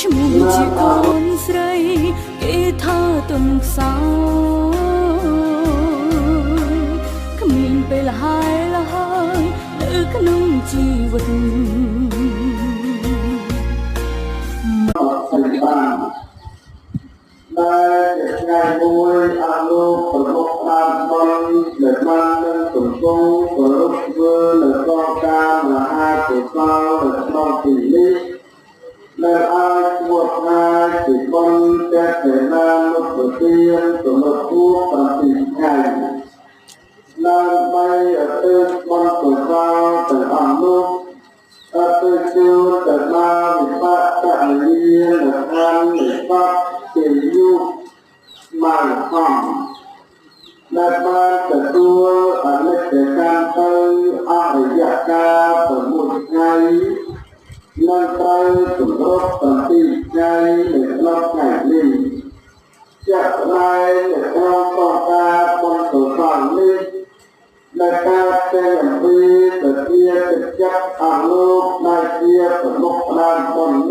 ឈ្មោះជាកូនស្រីគេថាទុនខ្សោយគ្មានពេលហើយនៅក្នុងជីវិតដែលថ្ងៃមួយអនុប្រមុខបានបនដែលបាននឹងកំពុងប្ររពធ្វើនៅកងការមហាកុសលនៅក្នុងទីនេះដែលអាចធ្វើឲ្យជាបនតែតែណានុប្រទានសម្រាប់គួរ7ថ្ងៃដើម្បីឲ្យទៅបនកុសលទាំងអស់នោះទៅជួបទៅបានវិបាកតញ្ញានៅខាងនៃបាក់ជាយុបានខំដែលបានទទួលអនិច្ចកម្មទៅអរិយកាល6ថ្ងៃនិងត្រូវសម្រុប7ថ្ងៃនៅក្នុងថ្ងៃនេះជាក់ស្ដែងនៅក្នុងកងការបនកុសលនេះដែលការតែអំពីទៅជាចិត្តអលោកដែលជាប្រមុខផ្ដានបុណ្យ